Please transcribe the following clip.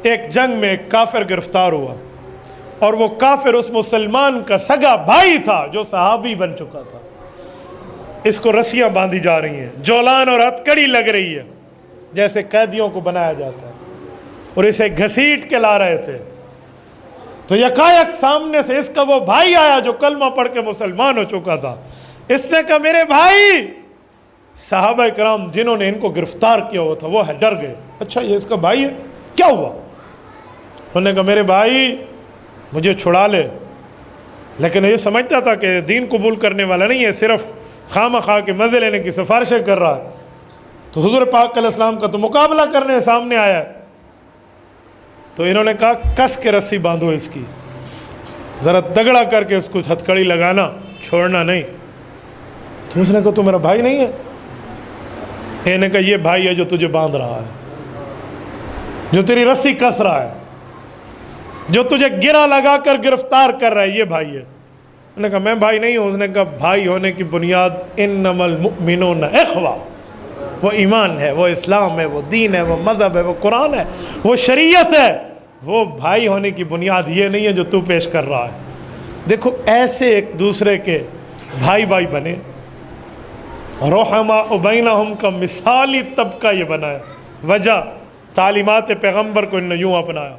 ایک جنگ میں ایک کافر گرفتار ہوا، اور وہ کافر اس مسلمان کا سگا بھائی تھا جو صحابی بن چکا تھا۔ اس کو رسیاں باندھی جا رہی ہیں، جولان اور ہتھکڑی لگ رہی ہے جیسے قیدیوں کو بنایا جاتا ہے، اور اسے گھسیٹ کے لا رہے تھے۔ تو یکایک سامنے سے اس کا وہ بھائی آیا جو کلمہ پڑھ کے مسلمان ہو چکا تھا۔ اس نے کہا میرے بھائی۔ صحابہ کرام جنہوں نے ان کو گرفتار کیا ہوا تھا وہ ڈر گئے، اچھا یہ اس کا بھائی ہے، کیا ہوا؟ انہوں نے کہا میرے بھائی مجھے چھڑا لے، لیکن یہ سمجھتا تھا کہ دین قبول کرنے والا نہیں ہے، صرف خواہ خواہ کے مزے لینے کی سفارشیں کر رہا ہے۔ تو حضور پاک علیہ السلام کا تو مقابلہ کرنے سامنے آیا، تو انہوں نے کہا کس کے رسی باندھو اس کی، ذرا تگڑا کر کے اس کو ہتھکڑی لگانا، چھوڑنا نہیں۔ تو اس نے کہا تو میرا بھائی نہیں ہے؟ انہوں نے کہا یہ بھائی ہے جو تجھے باندھ رہا ہے، جو تیری رسی کس رہا ہے، جو تجھے گرا لگا کر گرفتار کر رہا ہے، یہ بھائی ہے۔ انہوں نے کہا میں بھائی نہیں ہوں۔ اس نے کہا بھائی ہونے کی بنیاد انما المؤمنون اخوہ، وہ ایمان ہے، وہ اسلام ہے، وہ دین ہے، وہ مذہب ہے، وہ قرآن ہے، وہ شریعت ہے۔ وہ بھائی ہونے کی بنیاد یہ نہیں ہے جو تو پیش کر رہا ہے۔ دیکھو ایسے ایک دوسرے کے بھائی بھائی بنے، رحماء بینہم کا مثالی طبقہ یہ بنا ہے۔ وجہ تعلیمات پیغمبر کو انہوں نے یوں اپنایا۔